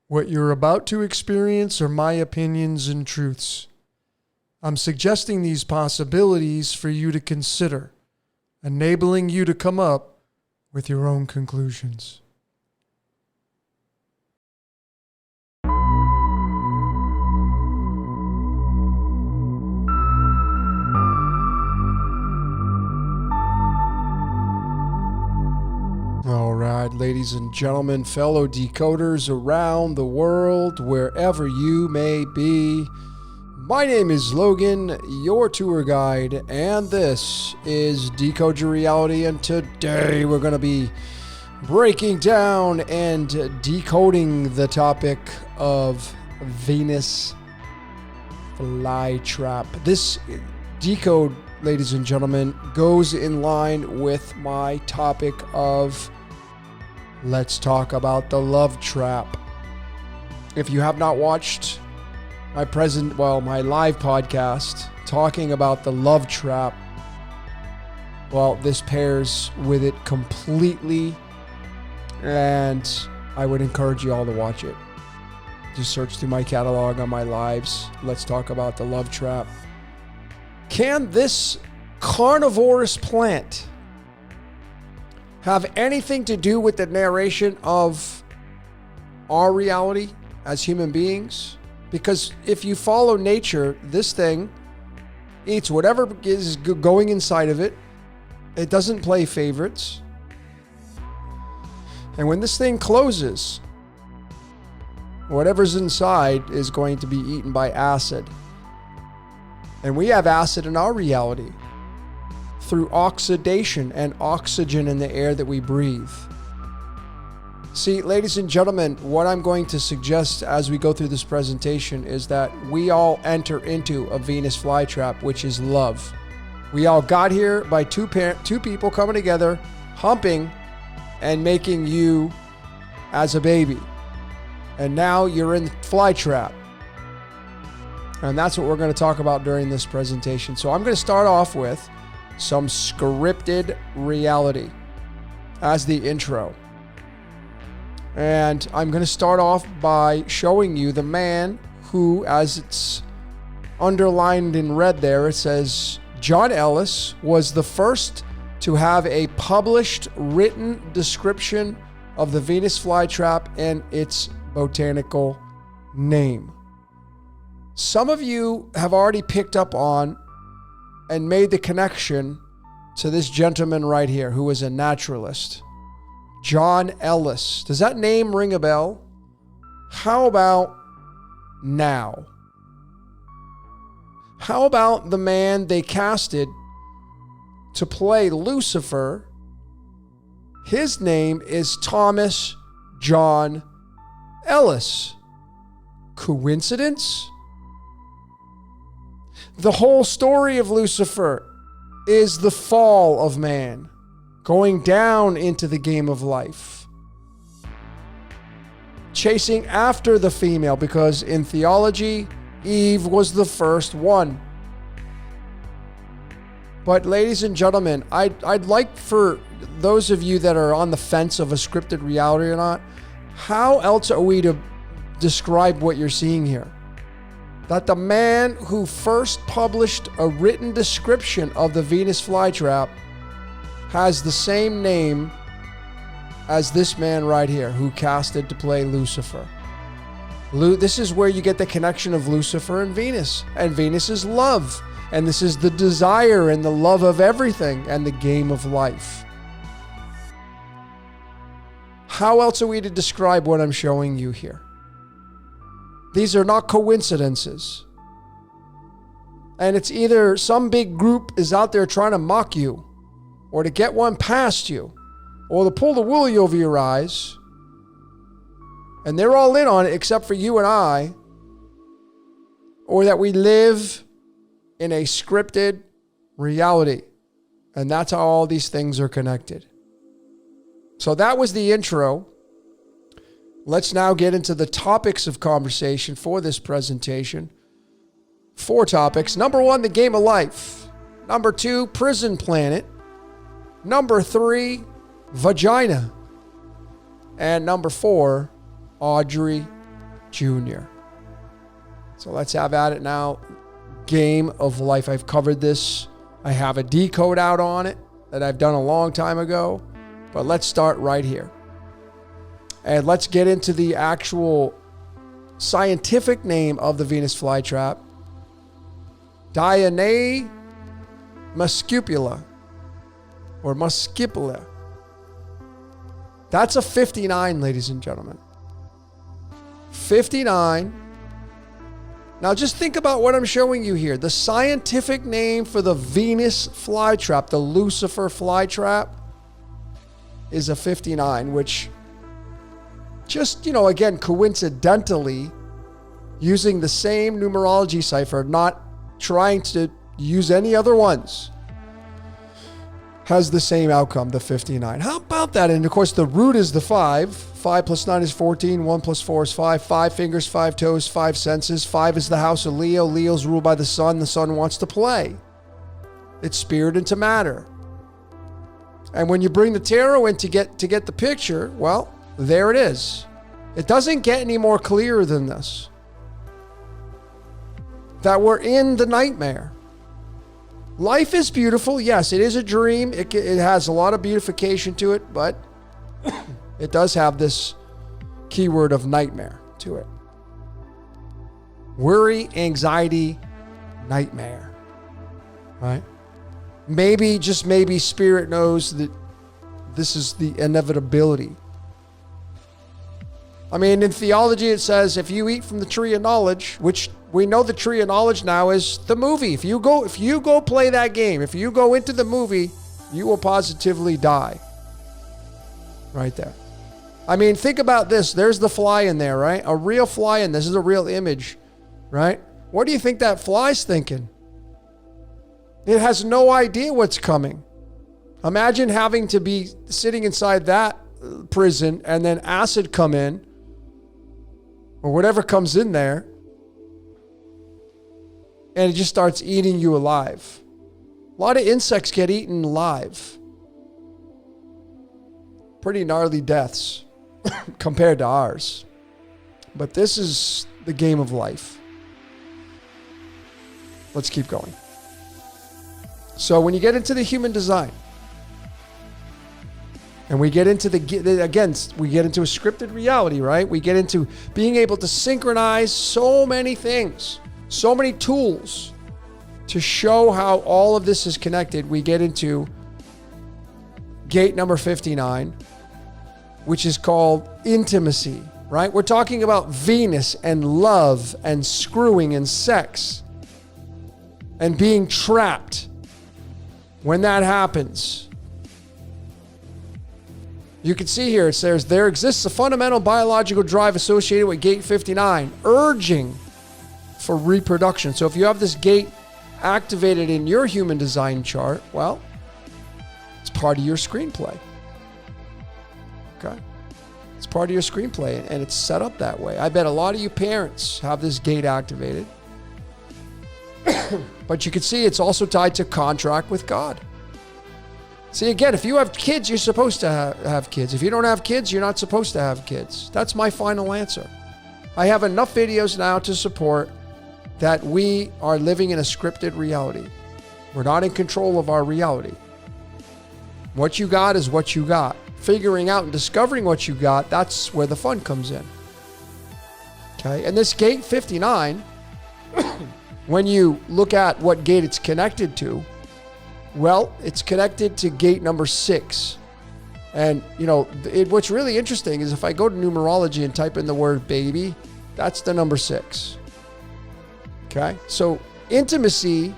What you're about to experience are my opinions and truths. I'm suggesting these possibilities for you to consider, enabling you to come up with your own conclusions. All right, ladies and gentlemen, fellow decoders around the world, wherever you may be. My name is Logan, your tour guide, and this is Decode Your Reality, and today we're going to be breaking down and decoding the topic of Venus Flytrap. This decode, ladies and gentlemen, goes in line with my topic of let's talk about the love trap. If you have not watched my live podcast talking about the love trap, well, this pairs with it completely, and I would encourage you all to watch it. Just search through my catalog on my lives. Let's talk about the love trap. Can this carnivorous plant have anything to do with the narration of our reality as human beings? Because if you follow nature, this thing eats whatever is going inside of it. It doesn't play favorites. And when this thing closes, whatever's inside is going to be eaten by acid. And we have acid in our reality through oxidation and oxygen in the air that we breathe. See, ladies and gentlemen, what I'm going to suggest as we go through this presentation is that we all enter into a Venus flytrap, which is love. We all got here by two people coming together, humping, and making you as a baby. And now you're in the flytrap. And that's what we're going to talk about during this presentation. So I'm going to start off with some scripted reality as the intro. And I'm going to start off by showing you the man who, as it's underlined in red there, it says John Ellis was the first to have a published written description of the Venus flytrap and its botanical name. Some of you have already picked up on and made the connection to this gentleman right here who is a naturalist, John Ellis. Does that name ring a bell? How about now? How about the man they casted to play Lucifer? His name is Thomas John Ellis. Coincidence? The whole story of Lucifer is the fall of man, going down into the game of life, chasing after the female, because in theology, Eve was the first one. But ladies and gentlemen, I'd like for those of you that are on the fence of a scripted reality or not, how else are we to describe what you're seeing here? That the man who first published a written description of the Venus flytrap has the same name as this man right here who casted to play Lucifer. This is where you get the connection of Lucifer and Venus. And Venus is love. And this is the desire and the love of everything and the game of life. How else are we to describe what I'm showing you here? These are not coincidences. And it's either some big group is out there trying to mock you, or to get one past you, or to pull the wool over your eyes, And they're all in on it except for you and I, or that we live in a scripted reality. And that's how all these things are connected. So that was the intro. Let's now get into the topics of conversation for this presentation. 4 topics. Number 1, the game of life. Number 2, prison planet. Number 3, vagina. And number 4, Audrey Jr. So let's have at it now. Game of life. I've covered this. I have a decode out on it that I've done a long time ago. But let's start right here. And let's get into the actual scientific name of the Venus flytrap. Dionaea muscipula, or muscipula. That's a 59, ladies and gentlemen. 59. Now just think about what I'm showing you here. The scientific name for the Venus flytrap, the Lucifer flytrap, is a 59, which just, again, coincidentally, using the same numerology cipher, not trying to use any other ones, has the same outcome, the 59. How about that? And of course, the root is the 5. 5 plus 9 is 14. 1 plus 4 is 5. 5 fingers, 5 toes, 5 senses. 5 is the house of Leo. Leo's ruled by the sun. The sun wants to play. It's spirit into matter. And when you bring the tarot in to get the picture, well, there it is. It doesn't get any more clear than this. That we're in the nightmare. Life is beautiful. Yes, it is a dream. It has a lot of beautification to it, but it does have this keyword of nightmare to it. Worry, anxiety, nightmare. Right? Maybe, just maybe, Spirit knows that this is the inevitability. I mean, in theology, it says if you eat from the tree of knowledge, which we know the tree of knowledge now is the movie. If you go play that game, if you go into the movie, you will positively die. Right there. I mean, think about this. There's the fly in there, right? A real fly in this is a real image, right? What do you think that fly's thinking? It has no idea what's coming. Imagine having to be sitting inside that prison and then acid come in, or whatever comes in there, and it just starts eating you alive. A lot of insects get eaten alive. Pretty gnarly deaths compared to ours. But this is the game of life. Let's keep going. So when you get into the human design, and we get into we get into a scripted reality, right? We get into being able to synchronize so many things, so many tools to show how all of this is connected. We get into gate number 59, which is called intimacy, right? We're talking about Venus and love and screwing and sex and being trapped. When that happens, you can see here it says there exists a fundamental biological drive associated with gate 59, urging for reproduction. So if you have this gate activated in your human design chart, well, it's part of your screenplay. Okay? It's part of your screenplay, and it's set up that way. I bet a lot of you parents have this gate activated. But you can see it's also tied to contract with God. See, again, if you have kids, you're supposed to have kids. If you don't have kids, you're not supposed to have kids. That's my final answer. I have enough videos now to support that we are living in a scripted reality. We're not in control of our reality. What you got is what you got. Figuring out and discovering what you got, that's where the fun comes in. Okay, and this gate 59, when you look at what gate it's connected to, well, it's connected to gate number 6. And, what's really interesting is if I go to numerology and type in the word baby, that's the number 6. Okay? So intimacy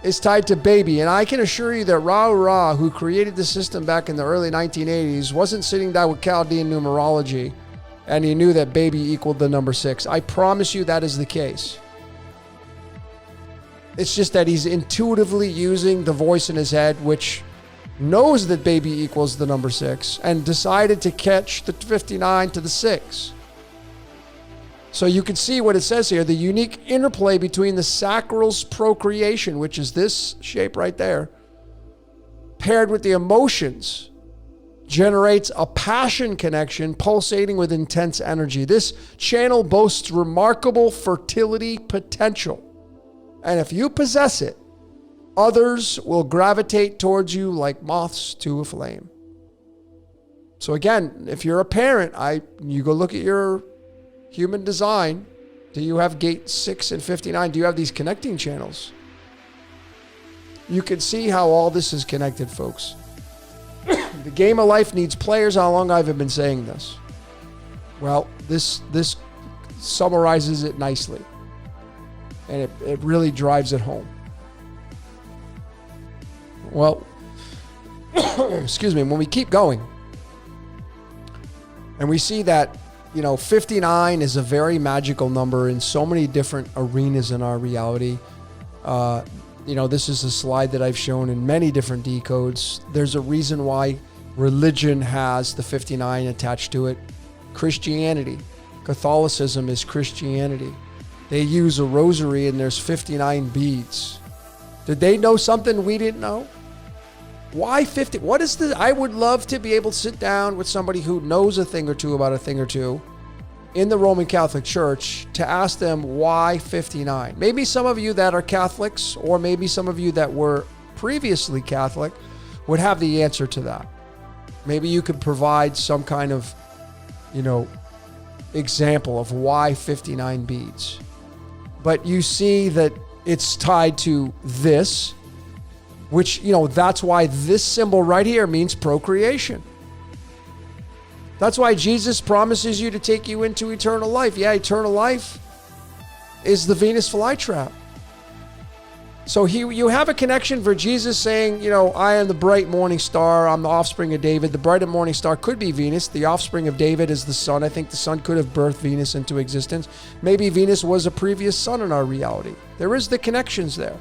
is tied to baby. And I can assure you that Ra, who created the system back in the early 1980s, wasn't sitting down with Chaldean numerology and he knew that baby equaled the number 6. I promise you that is the case. It's just that he's intuitively using the voice in his head, which knows that baby equals the number 6, and decided to catch the 59 to the 6. So you can see what it says here, the unique interplay between the sacral's procreation, which is this shape right there, paired with the emotions, generates a passion connection pulsating with intense energy. This channel boasts remarkable fertility potential. And if you possess it, others will gravitate towards you like moths to a flame. So again, if you're a parent, you go look at your human design. Do you have gate 6 and 59? Do you have these connecting channels? You can see how all this is connected, folks. The game of life needs players. How long I've been saying this? Well, this summarizes it nicely. And it really drives it home. Well, excuse me, when we keep going, and we see that, 59 is a very magical number in so many different arenas in our reality. This is a slide that I've shown in many different decodes. There's a reason why religion has the 59 attached to it. Christianity, Catholicism is Christianity. They use a rosary and there's 59 beads. Did they know something we didn't know? Why 50? What is the? I would love to be able to sit down with somebody who knows a thing or two about a thing or two in the Roman Catholic Church to ask them why 59. Maybe some of you that are Catholics, or maybe some of you that were previously Catholic, would have the answer to that. Maybe you could provide some kind of, example of why 59 beads. But you see that it's tied to this, which, that's why this symbol right here means procreation. That's why Jesus promises you to take you into eternal life. Yeah, eternal life is the Venus flytrap. So you have a connection for Jesus saying, I am the bright morning star. I'm the offspring of David. The bright morning star could be Venus. The offspring of David is the sun. I think the sun could have birthed Venus into existence. Maybe Venus was a previous sun in our reality. There is the connections there.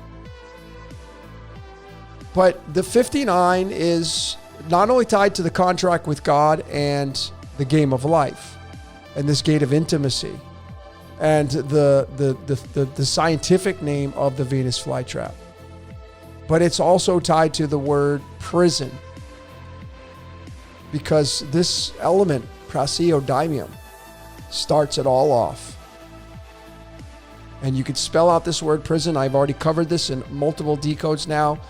But the 59 is not only tied to the contract with God and the game of life and this gate of intimacy and the scientific name of the Venus flytrap, but it's also tied to the word prison, because this element, praseodymium, starts it all off. And you could spell out this word prison. I've already covered this in multiple decodes now.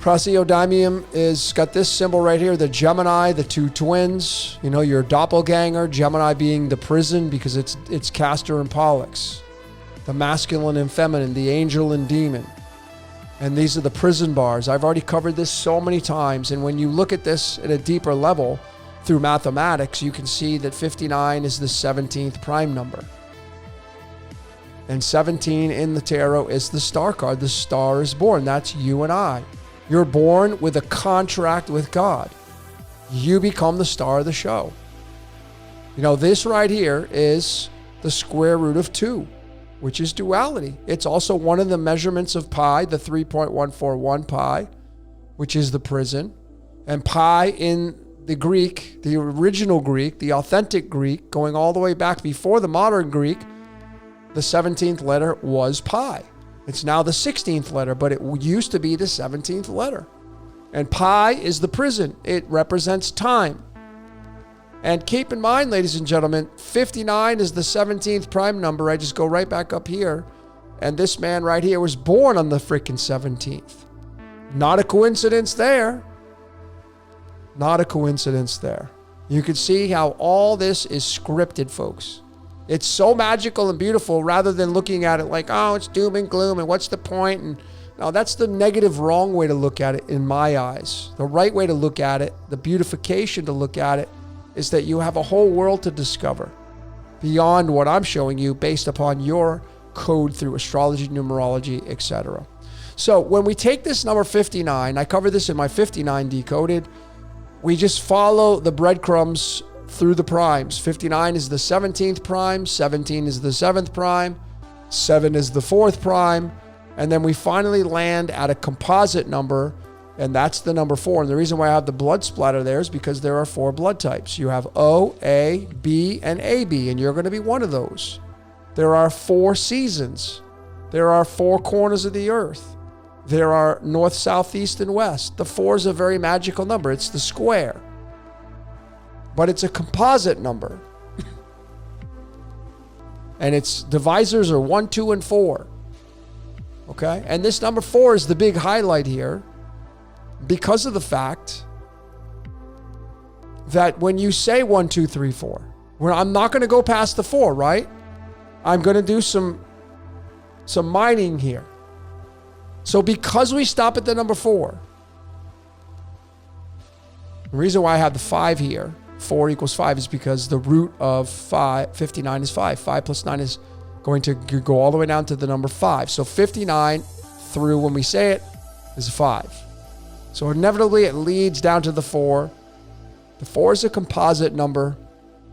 Praseodymium is got this symbol right here, the Gemini, the two twins, your doppelganger, Gemini being the prison because it's Castor and Pollux, the masculine and feminine, the angel and demon. And these are the prison bars. I've already covered this so many times. And when you look at this at a deeper level through mathematics, you can see that 59 is the 17th prime number. And 17 in the tarot is the star card. The star is born. That's you and I. You're born with a contract with God. You become the star of the show. This right here is the square root of 2, which is duality. It's also one of the measurements of pi, the 3.141 pi, which is the prison. And pi in the Greek, the original Greek, the authentic Greek, going all the way back before the modern Greek, the 17th letter was pi. It's now the 16th letter, but it used to be the 17th letter. And pi is the prison. It represents time. And keep in mind, ladies and gentlemen, 59 is the 17th prime number. I just go right back up here. And this man right here was born on the freaking 17th. Not a coincidence there. Not a coincidence there. You can see how all this is scripted, folks. It's so magical and beautiful, rather than looking at it like, oh, it's doom and gloom and what's the point? And no, that's the negative, wrong way to look at it in my eyes. The right way to look at it, the beautification to look at it, is that you have a whole world to discover beyond what I'm showing you based upon your code through astrology, numerology, etc. So when we take this number 59, I cover this in my 59 Decoded, we just follow the breadcrumbs through the primes. 59 is the 17th prime, 17 is the 7th prime, 7 is the 4th prime, and then we finally land at a composite number, and that's the number 4. And the reason why I have the blood splatter there is because there are 4 blood types. You have O, A, B, and AB, and you're going to be one of those. There are 4 seasons. There are 4 corners of the earth. There are north, south, east, and west. The 4 is a very magical number. It's the square. But it's a composite number. And its divisors are 1, 2, and 4. Okay? And this number 4 is the big highlight here because of the fact that when you say 1, 2, 3, 4, I'm not going to go past the 4, right? I'm going to do some mining here. So because we stop at the number 4, the reason why I have the 5 here, 4 equals 5, is because the root of 59 is 5. 5 plus 9 is going to go all the way down to the number 5. So 59 through, when we say it, is 5. So inevitably it leads down to the 4. The 4 is a composite number.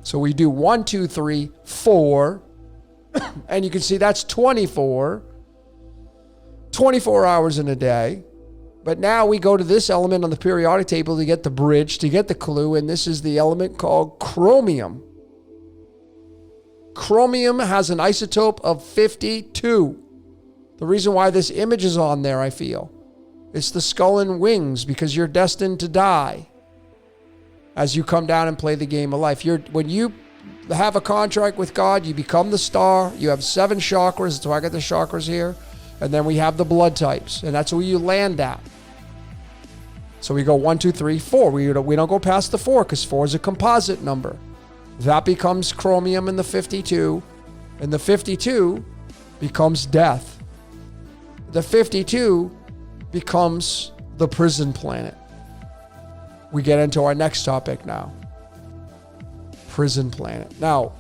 So we do 1, 2, 3, 4. And you can see that's 24. 24 hours in a day. But now we go to this element on the periodic table to get the bridge, to get the clue, and this is the element called chromium. Chromium has an isotope of 52. The reason why this image is on there, I feel, it's the skull and wings, because you're destined to die as you come down and play the game of life. When you have a contract with God, you become the star. You have 7 chakras. That's why I got the chakras here. And then we have the blood types, and that's where you land at. So we go 1, 2, 3, 4. We don't go past the 4 because 4 is a composite number. That becomes chromium in the 52, and the 52 becomes death. The 52 becomes the prison planet. We get into our next topic now. Prison planet. Now,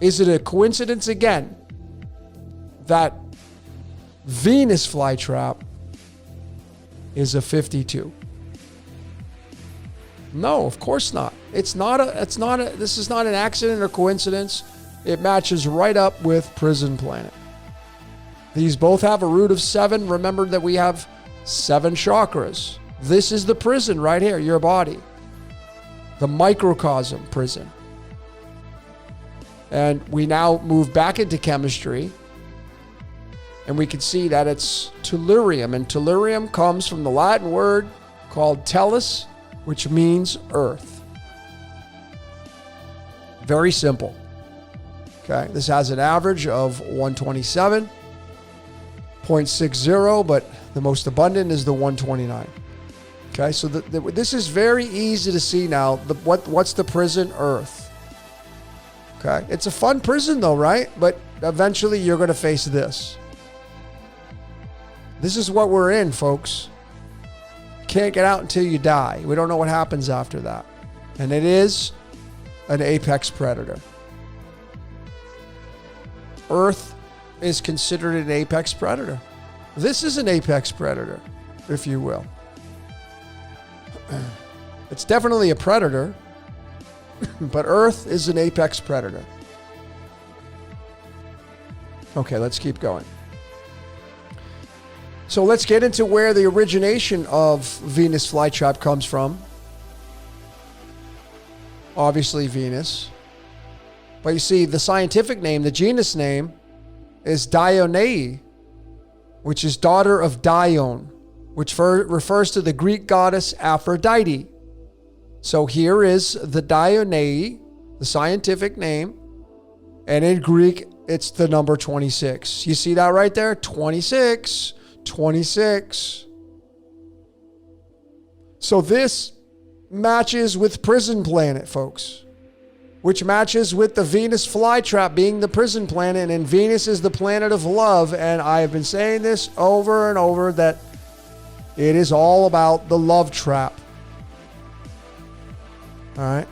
is it a coincidence again that Venus Flytrap is a 52? No, of course not. This is not an accident or coincidence. It matches right up with Prison Planet. These both have a root of 7. Remember that we have 7 chakras. This is the prison right here, your body. The microcosm prison. And we now move back into chemistry. And we can see that it's tellurium. And tellurium comes from the Latin word called tellus, which means earth. Very simple. Okay, this has an average of 127.60, but the most abundant is the 129. Okay, so this is very easy to see now. What's the prison? Earth. Okay, it's a fun prison though, right? But eventually you're going to face this. This is what we're in, folks. Can't get out until you die. We don't know what happens after that. And it is an apex predator. Earth is considered an apex predator. This is an apex predator, if you will. It's definitely a predator, but Earth is an apex predator. Okay, let's keep going. So let's get into where the origination of Venus Flytrap comes from. Obviously Venus. But you see, the scientific name, the genus name, is Dionaea, which is daughter of Dione, which refers to the Greek goddess Aphrodite. So here is the Dionaea, the scientific name, and in Greek, it's the number 26. You see that right there? 26. 26. So this matches with Prison Planet, folks, which matches with the Venus Flytrap being the prison planet, and Venus is the planet of love. And I have been saying this over and over that it is all about the love trap. All right?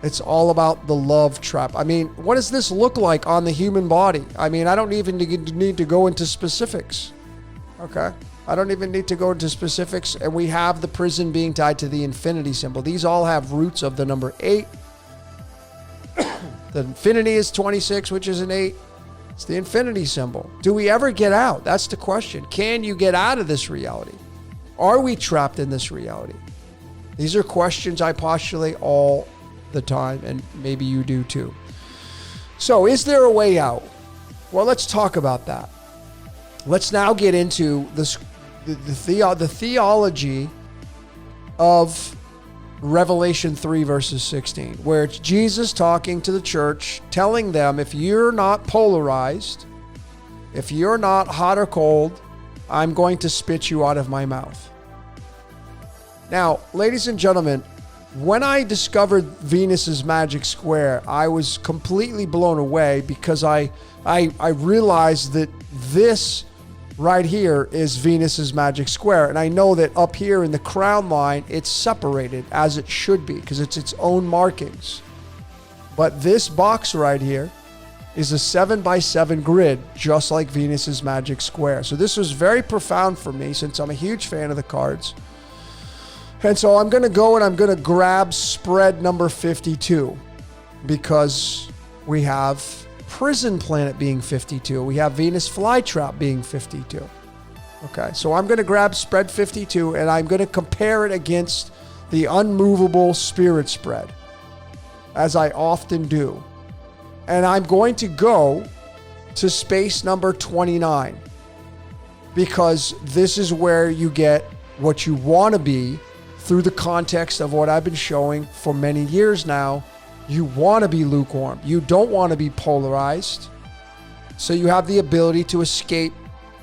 It's all about the love trap. I mean, what does this look like on the human body? I mean, I don't even need to go into specifics. Okay? I don't even need to go into specifics. And we have the prison being tied to the infinity symbol. These all have roots of the number 8. The infinity is 26, which is an 8. It's the infinity symbol. Do we ever get out? That's the question. Can you get out of this reality? Are we trapped in this reality? These are questions I postulate all the time, and maybe you do too. So is there a way out? Well, let's talk about that. Let's now get into this, the theology of Revelation 3 verses 16, where it's Jesus talking to the church, telling them, if you're not polarized, if you're not hot or cold, I'm going to spit you out of my mouth. Now, ladies and gentlemen, when I discovered Venus's magic square, I was completely blown away because I realized that this right here is Venus's magic square. And I know that up here in the crown line, it's separated as it should be because it's its own markings. But this box right here is a 7x7 grid, just like Venus's magic square. So this was very profound for me since I'm a huge fan of the cards. And so I'm going to go and I'm going to grab spread number 52 because we have Prison Planet being 52. We have Venus Flytrap being 52. Okay, so I'm going to grab spread 52 and I'm going to compare it against the unmovable spirit spread, as I often do. And I'm going to go to space number 29 because this is where you get what you want to be through the context of what I've been showing for many years now. You want to be lukewarm. You don't want to be polarized. So you have the ability to escape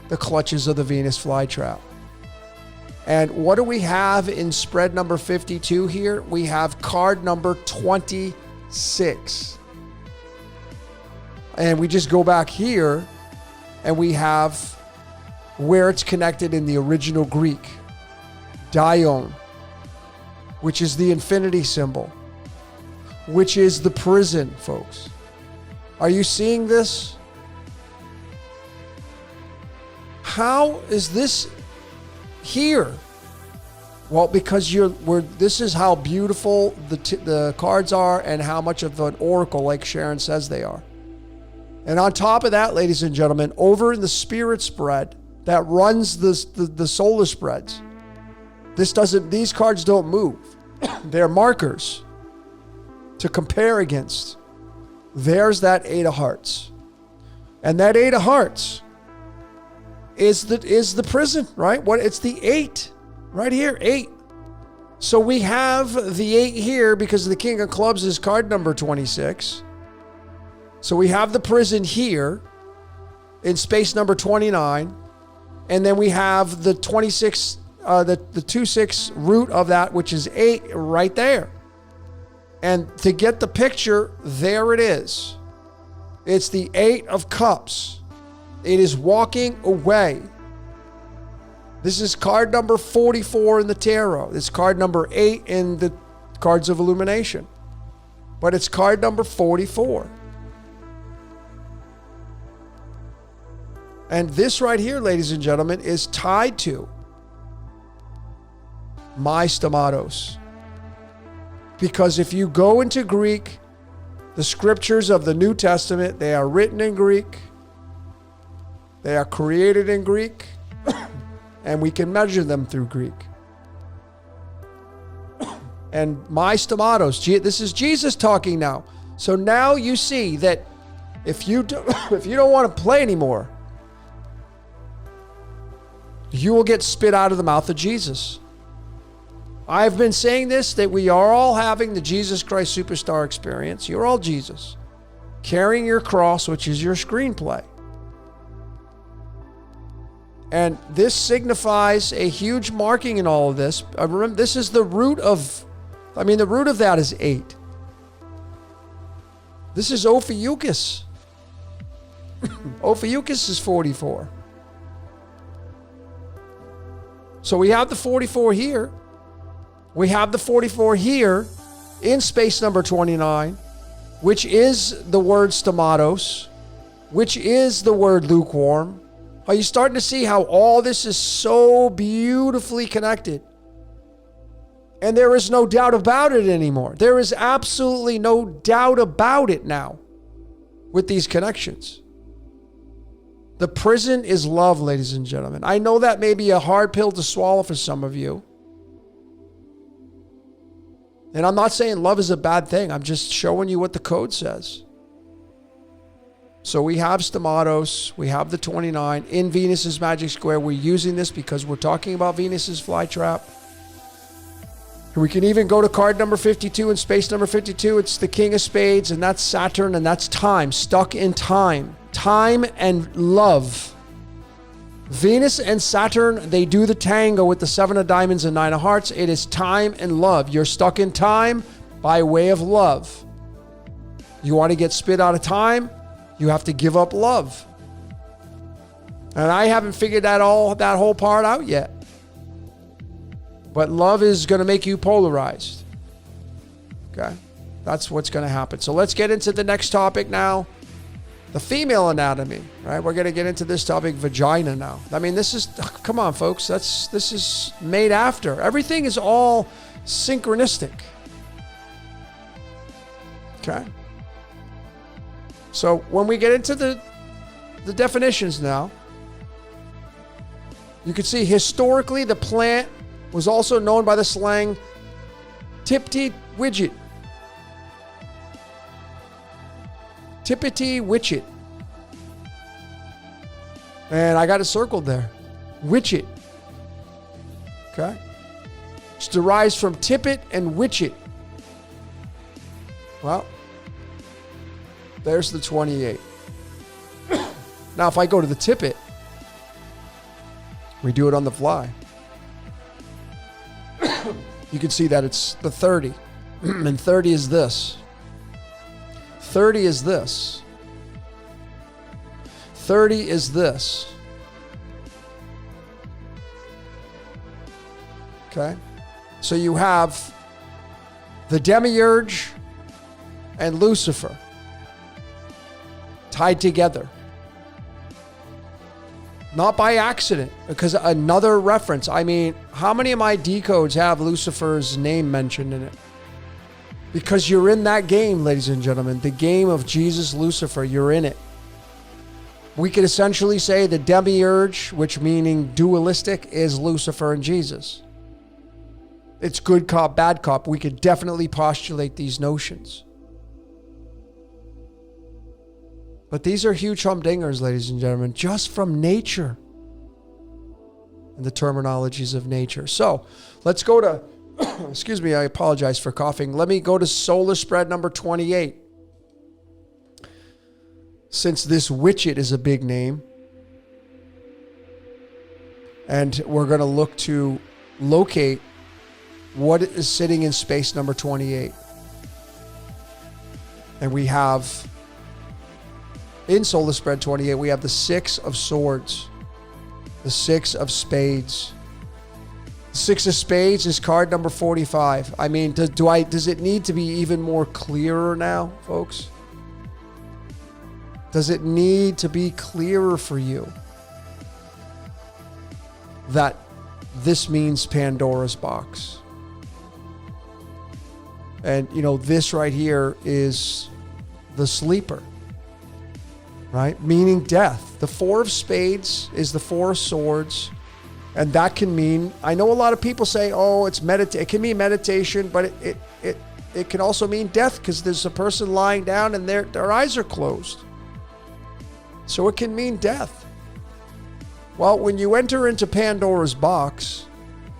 the clutches of the Venus flytrap. And what do we have in spread number 52 here? We have card number 26. And we just go back here and we have where it's connected in the original Greek. Dion, which is the infinity symbol, which is the prison, folks. Are you seeing this? How is this here? Well, because this is how beautiful the cards are and how much of an oracle, like Sharon says, they are. And on top of that, ladies and gentlemen, over in the spirit spread that runs the solar spreads, these cards don't move. They're markers to compare against. There's that 8 of hearts. And that 8 of hearts is the prison, right? It's the 8 right here, 8. So we have the 8 here because the King of Clubs is card number 26. So we have the prison here in space number 29. And then we have the 26, the 2-6 root of that, which is 8 right there. And to get the picture, there it is. It's the 8 of Cups. It is walking away. This is card number 44 in the tarot. It's card number 8 in the cards of illumination. But it's card number 44. And this right here, ladies and gentlemen, is tied to my stomatos. Because if you go into Greek, the scriptures of the New Testament, they are written in Greek. They are created in Greek. And we can measure them through Greek. And my stomatos, this is Jesus talking now. So now you see that if you don't want to play anymore, you will get spit out of the mouth of Jesus. I've been saying this, that we are all having the Jesus Christ Superstar experience. You're all Jesus, carrying your cross, which is your screenplay. And this signifies a huge marking in all of this. Remember, this is the root of, the root of that is 8. This is Ophiuchus. Ophiuchus is 44. So we have the 44 here. We have the 44 here in space number 29, which is the word stomatos, which is the word lukewarm. Are you starting to see how all this is so beautifully connected? And there is no doubt about it anymore. There is absolutely no doubt about it now with these connections. The prison is love, ladies and gentlemen. I know that may be a hard pill to swallow for some of you. And I'm not saying love is a bad thing. I'm just showing you what the code says. So we have Stamatos. We have the 29 in Venus's magic square. We're using this because we're talking about Venus's flytrap. We can even go to card number 52 and space number 52. It's the King of Spades, and that's Saturn, and that's time. Stuck in time. Time and love. Venus and Saturn, they do the tango with the 7 of diamonds and 9 of hearts. It is time and love. You're stuck in time by way of love. You want to get spit out of time? You have to give up love. And I haven't figured that whole part out yet. But love is going to make you polarized. Okay? That's what's going to happen. So let's get into the next topic now. The female anatomy, right? We're going to get into this topic, vagina now. I mean, this is, come on, folks. This is made after. Everything is all synchronistic. Okay? So when we get into the definitions now, you can see historically the plant was also known by the slang tippity widget. Tippity witchet. And I got it circled there. Witchet. Okay? It's derives from tippet and witchet. Well, there's the 28. Now, if I go to the tippet, we do it on the fly. You can see that it's the 30. And 30 is this. 30 is this. 30 is this. Okay? So you have the Demiurge and Lucifer tied together. Not by accident, because another reference. I mean, how many of my decodes have Lucifer's name mentioned in it? Because you're in that game, ladies and gentlemen. The game of Jesus, Lucifer, you're in it. We could essentially say the Demiurge, which meaning dualistic, is Lucifer and Jesus. It's good cop, bad cop. We could definitely postulate these notions. But these are huge humdingers, ladies and gentlemen, just from nature and the terminologies of nature. So let's go to, excuse me, I apologize for coughing. Let me go to solar spread number 28. Since this witchet is a big name, and we're going to look to locate what is sitting in space number 28. And we have, in solar spread 28, we have the 6 of swords, the 6 of spades. The 6 of spades is card number 45. I mean, does it need to be even more clearer now, folks? Does it need to be clearer for you that this means Pandora's box? And, you know, this right here is the sleeper, right? Meaning death. The 4 of spades is the 4 of swords. And that can mean, I know a lot of people say, oh, it can mean meditation, but it can also mean death, because there's a person lying down and their eyes are closed. So it can mean death. Well, when you enter into Pandora's box,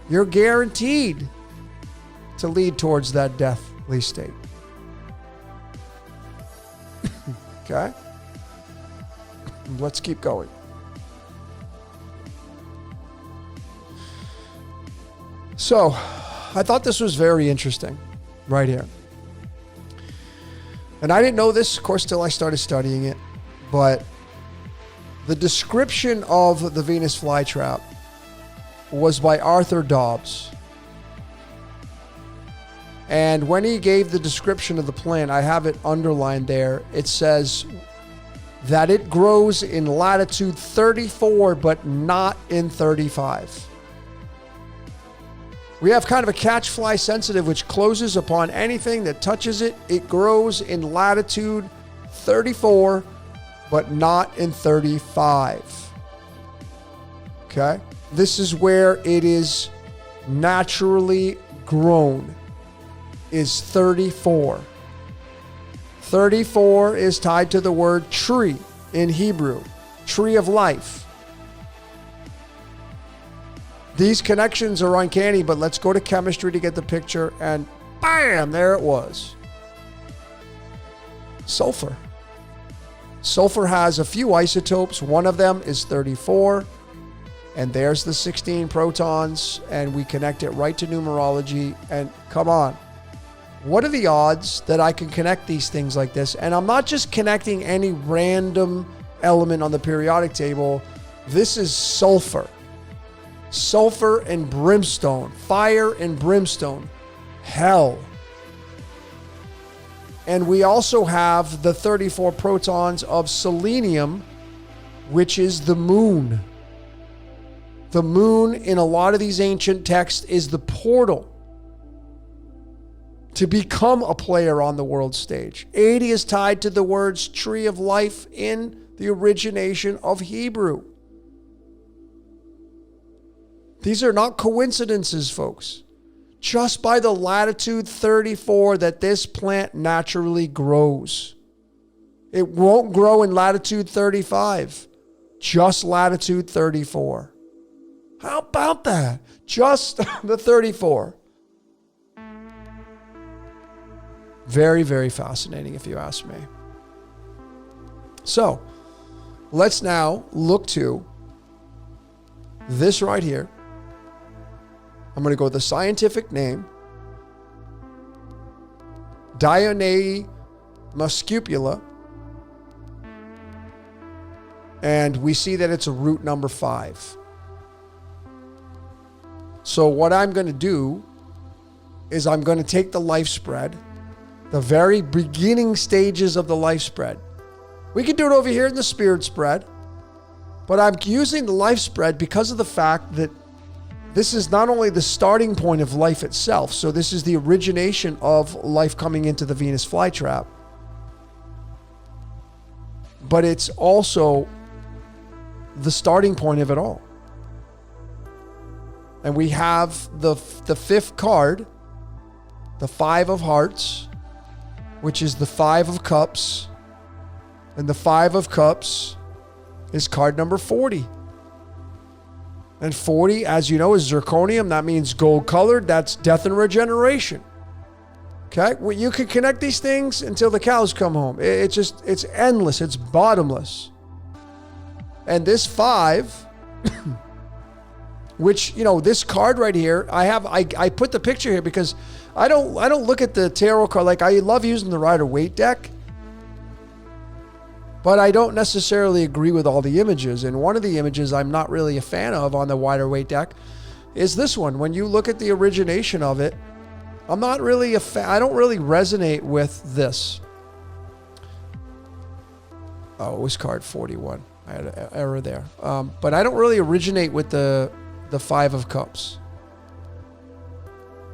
you're guaranteed to lead towards that deathly state. Okay? Let's keep going. So, I thought this was very interesting right here. And I didn't know this, of course, till I started studying it, but the description of the Venus flytrap was by Arthur Dobbs. And when he gave the description of the plant, I have it underlined there. It says that it grows in latitude 34, but not in 35. We have kind of a catch fly sensitive, which closes upon anything that touches it. It grows in latitude 34, but not in 35. Okay? This is where it is naturally grown, is 34. 34 is tied to the word tree in Hebrew, tree of life. These connections are uncanny, but let's go to chemistry to get the picture, and bam, there it was. Sulfur. Sulfur has a few isotopes. One of them is 34, and there's the 16 protons, and we connect it right to numerology, and come on. What are the odds that I can connect these things like this? And I'm not just connecting any random element on the periodic table. This is sulfur. Sulfur and brimstone, fire and brimstone, hell. And we also have the 34 protons of selenium, which is the moon. The moon in a lot of these ancient texts is the portal to become a player on the world stage. 80 is tied to the words tree of life in the origination of Hebrew. These are not coincidences, folks. Just by the latitude 34 that this plant naturally grows. It won't grow in latitude 35, just latitude 34. How about that? Just the 34. Very, very fascinating, if you ask me. So, let's now look to this right here. I'm going to go with the scientific name, Dionaea muscipula, and we see that it's a root number 5. So what I'm going to do is I'm going to take the life spread, the very beginning stages of the life spread. We can do it over here in the spirit spread, but I'm using the life spread because of the fact that this is not only the starting point of life itself, so this is the origination of life coming into the Venus Flytrap, but it's also the starting point of it all. And we have the fifth card, the 5 of hearts, which is the 5 of cups, and the 5 of cups is card number 40. And 40, as you know, is zirconium. That means gold colored. That's death and regeneration. Okay? Well, you can connect these things until the cows come home. It's endless. It's bottomless. And this 5, which, you know, this card right here, I put the picture here because I don't look at the tarot card. Like, I love using the Rider-Waite deck, but I don't necessarily agree with all the images. And one of the images I'm not really a fan of on the Rider-Waite deck is this one. When you look at the origination of it, I'm not really a fan. I don't really resonate with this. Oh, it was card 41. I had an error there. But I don't really originate with the 5 of cups.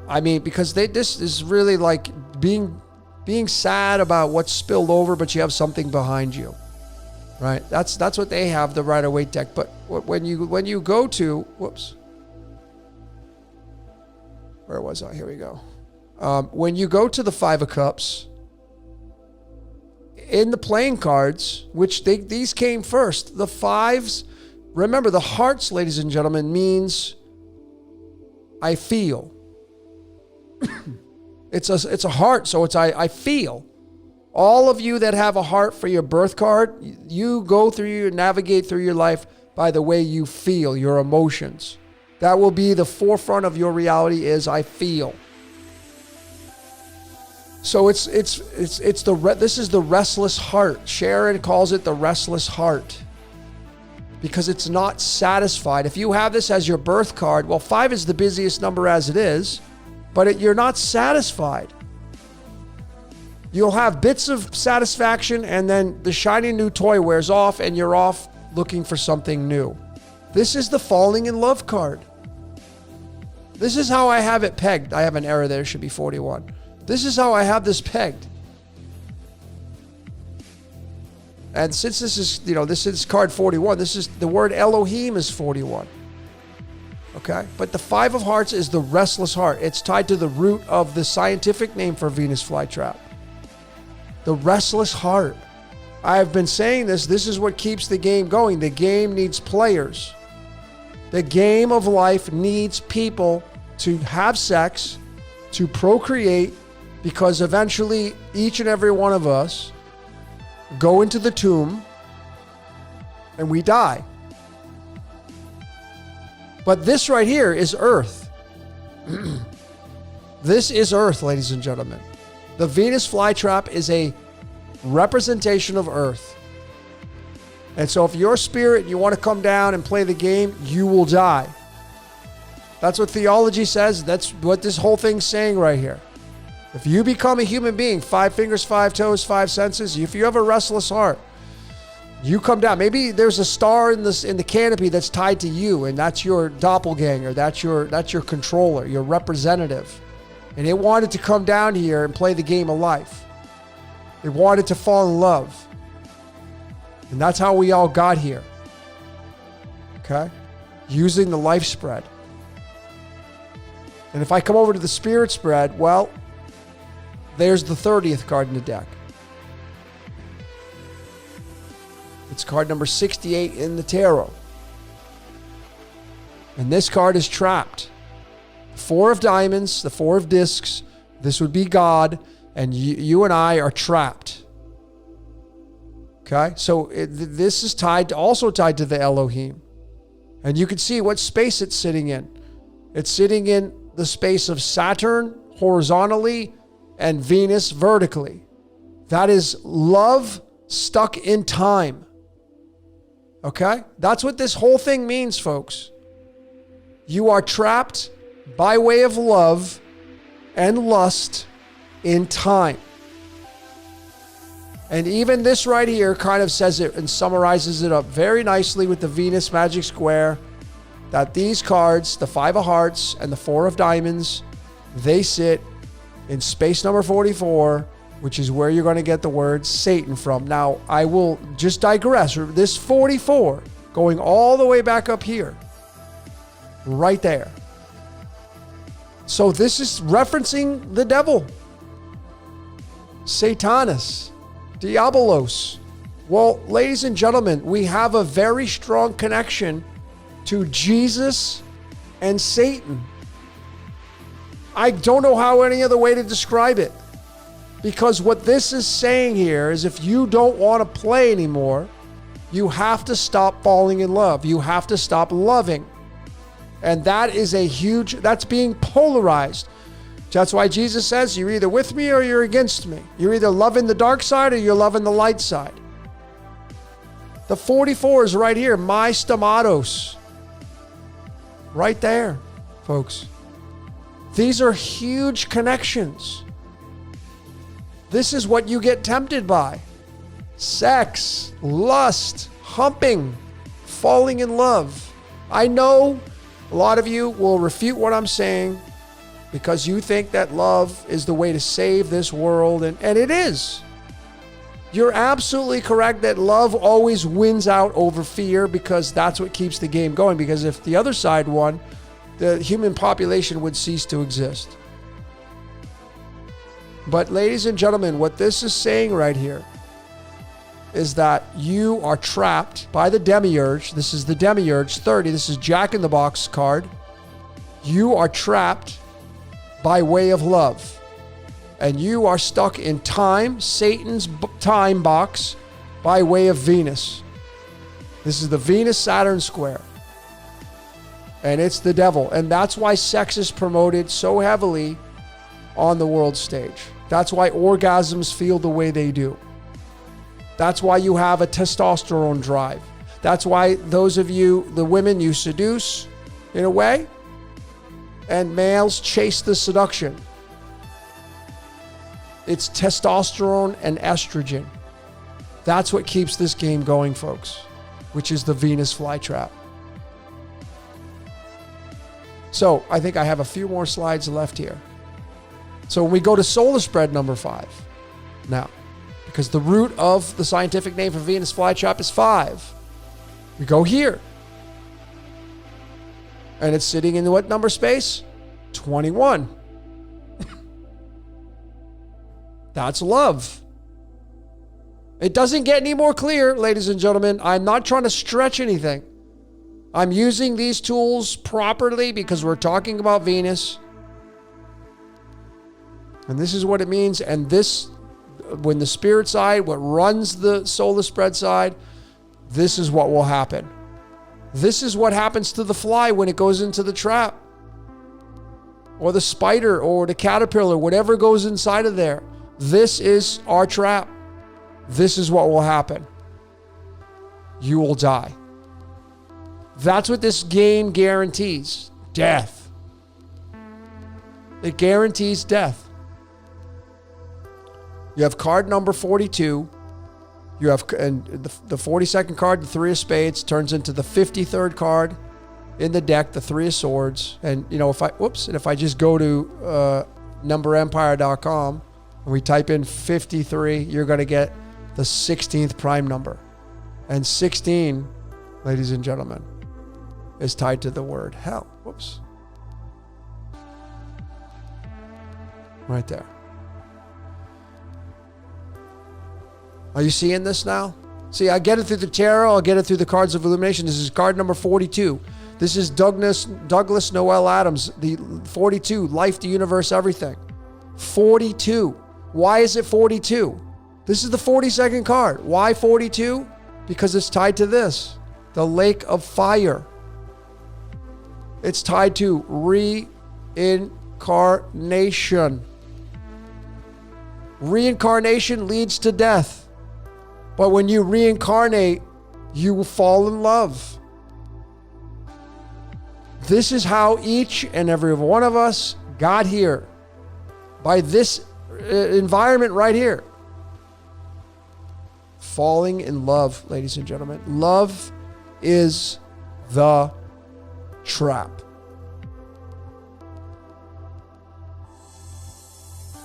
I mean, because this is really like being sad about what's spilled over, but you have something behind you, right? That's what they have, the Rider-Waite deck. But when you go to, whoops, where was I? Here we go. When you go to the 5 of cups in the playing cards, which these came first, the 5s. Remember, the hearts, ladies and gentlemen, means I feel. It's a heart, so it's I feel. All of you that have a heart for your birth card, you navigate through your life by the way you feel, your emotions. That will be the forefront of your reality is I feel. So this is the restless heart. Sharon calls it the restless heart, because it's not satisfied. If you have this as your birth card, well, 5 is the busiest number as it is, but you're not satisfied. You'll have bits of satisfaction, and then the shiny new toy wears off, and you're off looking for something new. This is the falling in love card. This is how I have it pegged. I have an error there. It should be 41. This is how I have this pegged. And since this is, this is card 41, this is the word Elohim is 41. Okay? But the 5 of hearts is the restless heart. It's tied to the root of the scientific name for Venus flytrap. The restless heart. I've been saying this. This is what keeps the game going. The game needs players. The game of life needs people to have sex, to procreate, because eventually each and every one of us go into the tomb and we die. But this right here is Earth. This is Earth, ladies and gentlemen. The Venus flytrap is a representation of Earth. And so if you're a spirit and you want to come down and play the game, you will die. That's what theology says. That's what this whole thing's saying right here. If you become a human being, 5 fingers, 5 toes, 5 senses, if you have a restless heart, you come down. Maybe there's a star in the canopy that's tied to you, and that's your doppelganger, that's your controller, your representative. And it wanted to come down here and play the game of life. It wanted to fall in love. And that's how we all got here. Okay? Using the life spread. And if I come over to the spirit spread, well, there's the 30th card in the deck. It's card number 68 in the tarot. And this card is trapped. The 4 of diamonds, the 4 of discs, this would be God, and you and I are trapped. Okay? So this is also tied to the Elohim. And you can see what space it's sitting in. It's sitting in the space of Saturn horizontally and Venus vertically. That is love stuck in time. Okay? That's what this whole thing means, folks. You are trapped by way of love and lust in time. And even this right here kind of says it and summarizes it up very nicely with the Venus magic square, that these cards, the 5 of hearts and the 4 of diamonds, they sit in space number 44, which is where you're going to get the word Satan from. Now, I will just digress. This 44 going all the way back up here, right there. So this is referencing the devil, Satanus, Diabolos. Well, ladies and gentlemen, we have a very strong connection to Jesus and Satan. I don't know how any other way to describe it. Because what this is saying here is if you don't want to play anymore, you have to stop falling in love. You have to stop loving. And that is that's being polarized. That's why Jesus says, you're either with me or you're against me. You're either loving the dark side or you're loving the light side. The 44 is right here, my stomatos. Right there, folks. These are huge connections. This is what you get tempted by. Sex, lust, humping, falling in love. I know a lot of you will refute what I'm saying because you think that love is the way to save this world, and it is. You're absolutely correct that love always wins out over fear because that's what keeps the game going. Because if the other side won, the human population would cease to exist. But ladies and gentlemen, what this is saying right here is that you are trapped by the demiurge. This is the demiurge 30. This is Jack in the Box card. You are trapped by way of love. And you are stuck in time, Satan's time box, by way of Venus. This is the Venus-Saturn square. And it's the devil. And that's why sex is promoted so heavily on the world stage. That's why orgasms feel the way they do. That's why you have a testosterone drive. That's why those of you, the women, you seduce in a way, and males chase the seduction. It's testosterone and estrogen. That's what keeps this game going, folks, which is the Venus flytrap. So I think I have a few more slides left here. So when we go to solar spread number 5 now, because the root of the scientific name for Venus flytrap is 5, we go here. And it's sitting in what number space? 21. That's love. It doesn't get any more clear, ladies and gentlemen. I'm not trying to stretch anything. I'm using these tools properly because we're talking about Venus. And this is what it means. And this, when the spirit side, what runs the solar spread side, this is what will happen. This is what happens to the fly when it goes into the trap. Or the spider or the caterpillar, whatever goes inside of there. This is our trap. This is what will happen. You will die. That's what this game guarantees. Death. It guarantees death. You have card number 42. You have, and the 42nd card, the 3 of spades, turns into the 53rd card in the deck, the 3 of swords. And, you know, if I just go to numberempire.com and we type in 53, you're going to get the 16th prime number. And 16, ladies and gentlemen, is tied to the word hell. Whoops. Right there. Are you seeing this now? See, I get it through the tarot. I'll get it through the cards of illumination. This is card number 42. This is Douglas Noel Adams, the 42, life, the universe, everything. 42. Why is it 42? This is the 42nd card. Why 42? Because it's tied to this, the lake of fire. It's tied to reincarnation. Reincarnation leads to death. But when you reincarnate, you will fall in love. This is how each and every one of us got here. By this environment right here. Falling in love, ladies and gentlemen. Love is the trap.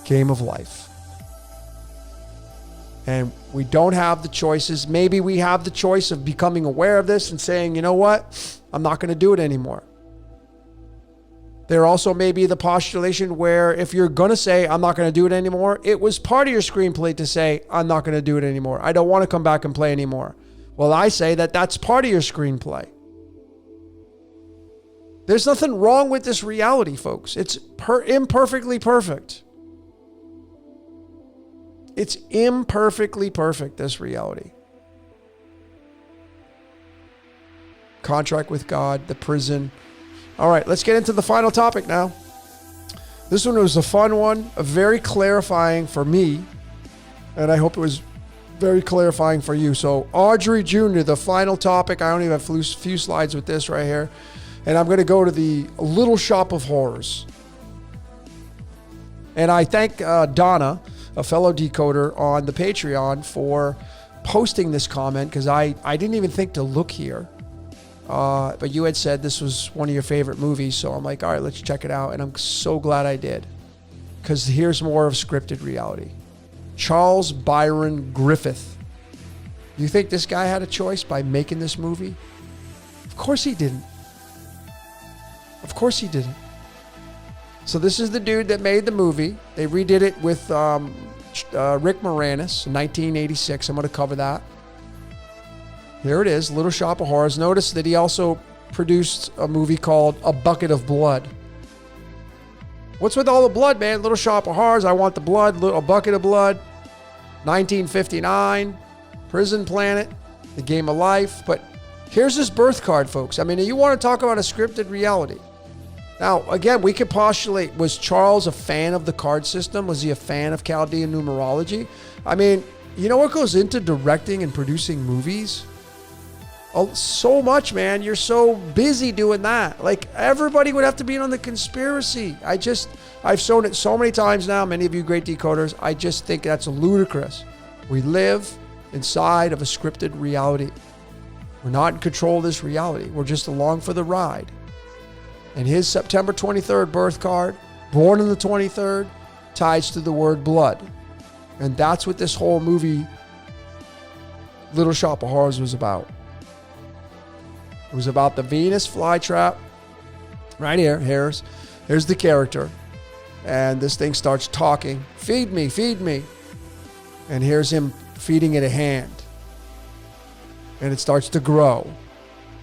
Game of life. And we don't have the choices. Maybe we have the choice of becoming aware of this and saying, you know what? I'm not going to do it anymore. There also may be the postulation where if you're going to say, I'm not going to do it anymore, it was part of your screenplay to say, I'm not going to do it anymore. I don't want to come back and play anymore. Well, I say that that's part of your screenplay. There's nothing wrong with this reality, folks. It's imperfectly perfect. It's imperfectly perfect, this reality. Contract with God, the prison. All right, let's get into the final topic now. This one was a fun one, a very clarifying for me, and I hope it was very clarifying for you. So, Audrey Jr., the final topic. I only have a few slides with this right here, and I'm going to go to the Little Shop of Horrors. And I thank Donna, a fellow decoder on the Patreon, for posting this comment, because I didn't even think to look here. But you had said this was one of your favorite movies, so I'm like, all right, let's check it out. And I'm so glad I did, because here's more of scripted reality. Charles Byron Griffith. You think this guy had a choice by making this movie? Of course he didn't. Of course he didn't. So this is the dude that made the movie. They redid it with Rick Moranis in 1986. I'm going to cover that. Here it is, Little Shop of Horrors. Notice that he also produced a movie called A Bucket of Blood. What's with all the blood, man? Little Shop of Horrors, I want the blood, A Bucket of Blood. 1959, Prison Planet, The Game of Life. But here's his birth card, folks. I mean, you want to talk about a scripted reality. Now, again, we could postulate, was Charles a fan of the card system? Was he a fan of Chaldean numerology? I mean, you know what goes into directing and producing movies? Oh, so much, man. You're so busy doing that. Like, everybody would have to be in on the conspiracy. I've shown it so many times now, many of you great decoders. I just think that's ludicrous. We live inside of a scripted reality. We're not in control of this reality. We're just along for the ride. And his September 23rd birth card, born on the 23rd, ties to the word blood. And that's what this whole movie, Little Shop of Horrors, was about. It was about the Venus flytrap. Right here, here's the character. And this thing starts talking. Feed me, feed me. And here's him feeding it a hand. And it starts to grow.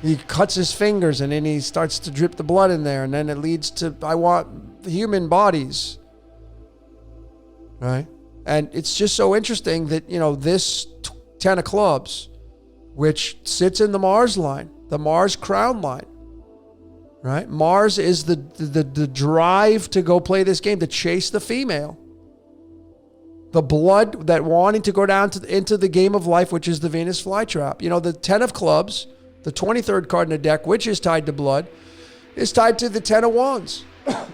He cuts his fingers and then he starts to drip the blood in there. And then it leads to, I want human bodies. Right? And it's just so interesting that, this 10 of clubs, which sits in the Mars line, the Mars crown line, right? Mars is the drive to go play this game, to chase the female. The blood that wanting to go down into the game of life, which is the Venus flytrap. The 10 of clubs, the 23rd card in the deck, which is tied to blood, is tied to the 10 of wands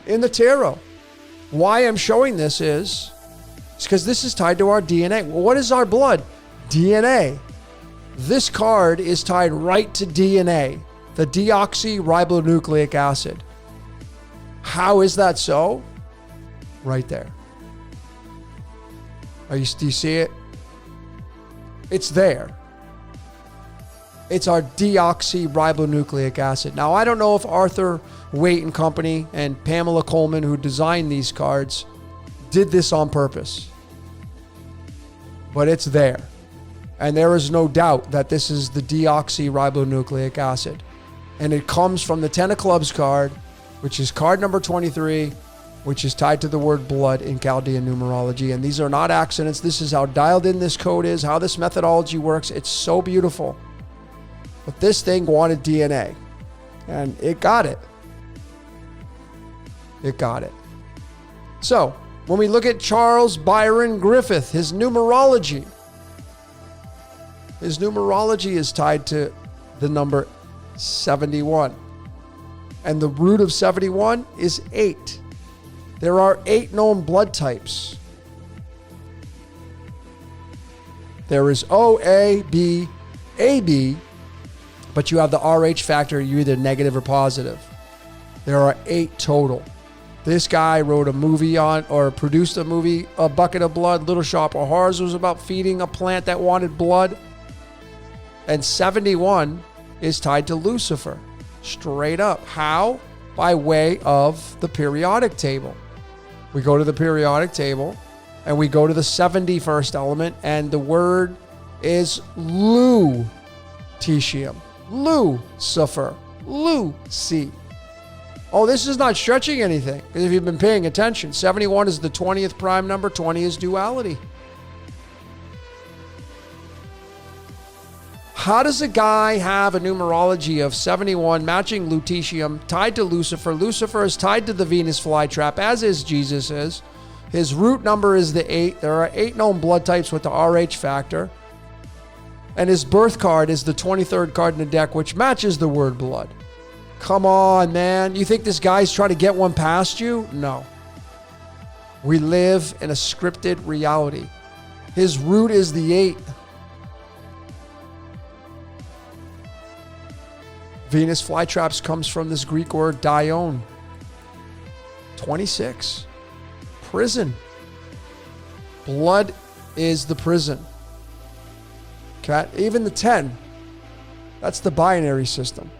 in the tarot. Why I'm showing this is because this is tied to our DNA. Well, what is our blood? DNA. This card is tied right to DNA, the deoxyribonucleic acid. How is that so? Right there. Do you see it? It's there. It's our deoxyribonucleic acid. Now, I don't know if Arthur Waite and Company and Pamela Coleman, who designed these cards, did this on purpose. But it's there. And there is no doubt that this is the deoxyribonucleic acid. And it comes from the 10 of clubs card, which is card number 23, which is tied to the word blood in Chaldean numerology. And these are not accidents. This is how dialed in this code is, how this methodology works. It's so beautiful. But this thing wanted DNA. And it got it. It got it. So, when we look at Charles Byron Griffith, his numerology is tied to the number 71. And the root of 71 is 8. There are 8 known blood types. There is O, A, B, AB, but you have the RH factor, you're either negative or positive. There are 8 total. This guy wrote a movie produced a movie, A Bucket of Blood. Little Shop of Horrors was about feeding a plant that wanted blood. And 71 is tied to Lucifer. Straight up. How? By way of the periodic table. We go to the periodic table and we go to the 71st element, and the word is lutetium. Lucifer. Lucy. Oh, this is not stretching anything. Because if you've been paying attention, 71 is the 20th prime number, 20 is duality. How does a guy have a numerology of 71 matching lutetium tied to Lucifer? Lucifer is tied to the Venus flytrap, as is Jesus is. His root number is the 8. There are 8 known blood types with the RH factor. And his birth card is the 23rd card in the deck, which matches the word blood. Come on, man. You think this guy's trying to get one past you? No. We live in a scripted reality. His root is the 8. Venus flytraps comes from this Greek word dion. 26. Prison. Blood is the prison. Okay? Even the 10. That's the binary system.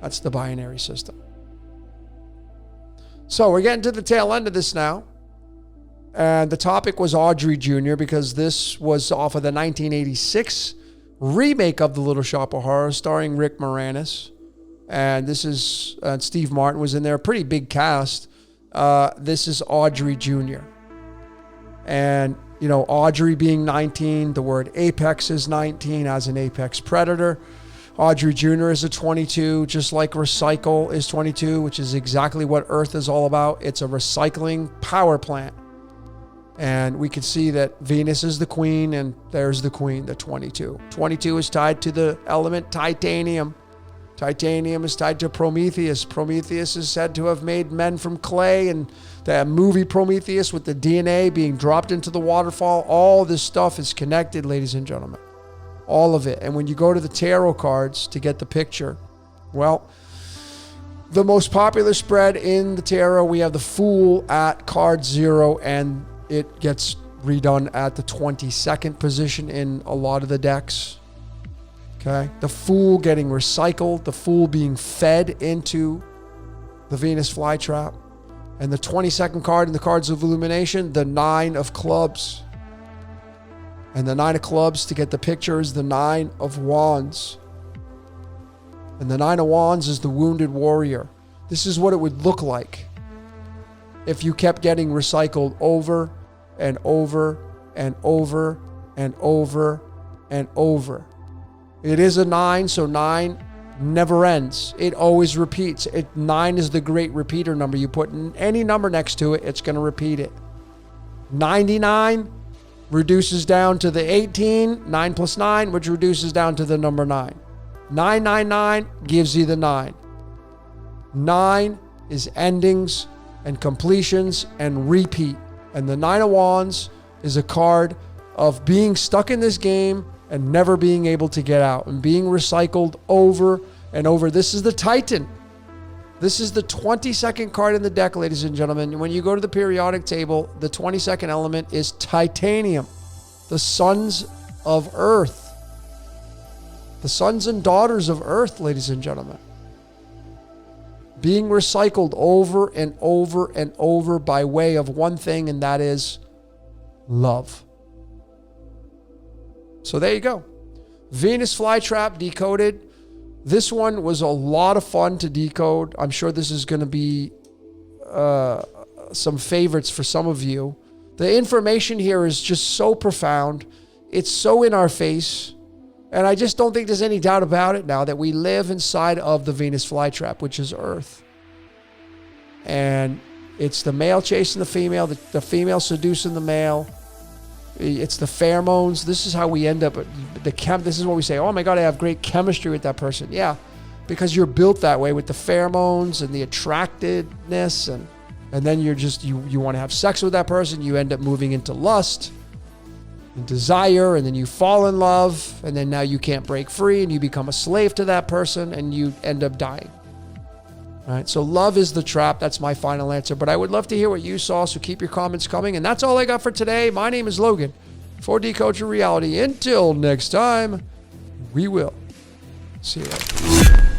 That's the binary system. So we're getting to the tail end of this now. And the topic was Audrey Jr. because this was off of the 1986 remake of The Little Shop of Horrors starring Rick Moranis. And this is, Steve Martin was in there, a pretty big cast. This is Audrey Jr. And, Audrey being 19, the word apex is 19 as an apex predator. Audrey Jr. is a 22, just like Recycle is 22, which is exactly what Earth is all about. It's a recycling power plant. And we can see that Venus is the queen, and there's the queen, the 22. 22 is tied to the element titanium. Titanium is tied to Prometheus. Prometheus is said to have made men from clay, and that movie Prometheus with the DNA being dropped into the waterfall. All this stuff is connected, ladies and gentlemen. All of it. And when you go to the tarot cards to get the picture, well, The most popular spread in the tarot, we have the Fool at card 0, and it gets redone at the 22nd position in a lot of the decks. Okay, the Fool getting recycled, the Fool being fed into the Venus Flytrap. And the 22nd card in the Cards of Illumination, the 9 of Clubs. And the 9 of Clubs, to get the picture, is the 9 of Wands. And the 9 of Wands is the Wounded Warrior. This is what it would look like if you kept getting recycled over and over and over and over and over. It is a 9, so 9 never ends. It always repeats. 9 is the great repeater number. You put any number next to it, it's going to repeat it. 99 reduces down to the 18, 9 plus 9, which reduces down to the number 9. 999 gives you the 9. 9 is endings and completions and repeat. And the 9 of Wands is a card of being stuck in this game and never being able to get out and being recycled over and over. This is the Titan. This is the 22nd card in the deck, ladies and gentlemen. When you go to the periodic table, the 22nd element is titanium, the sons of Earth, the sons and daughters of Earth, ladies and gentlemen. Being recycled over and over and over by way of one thing, and that is love. So there you go. Venus Flytrap Decoded. This one was a lot of fun to decode. I'm sure this is going to be some favorites for some of you. The information here is just so profound. It's so in our face. And I just don't think there's any doubt about it now that we live inside of the Venus Flytrap, which is Earth. And it's the male chasing the female, the female seducing the male. It's the pheromones. This is how we end up. This is what we say. Oh my God, I have great chemistry with that person. Yeah, because you're built that way with the pheromones and the attractiveness, and then you're just you want to have sex with that person. You end up moving into lust and desire, and then you fall in love, and then now you can't break free, and you become a slave to that person, and you end up dying. All right, so love is the trap. That's my final answer. But I would love to hear what you saw, so keep your comments coming. And that's all I got for today. My name is Logan for Decode Your Reality. Until next time, we will see you later.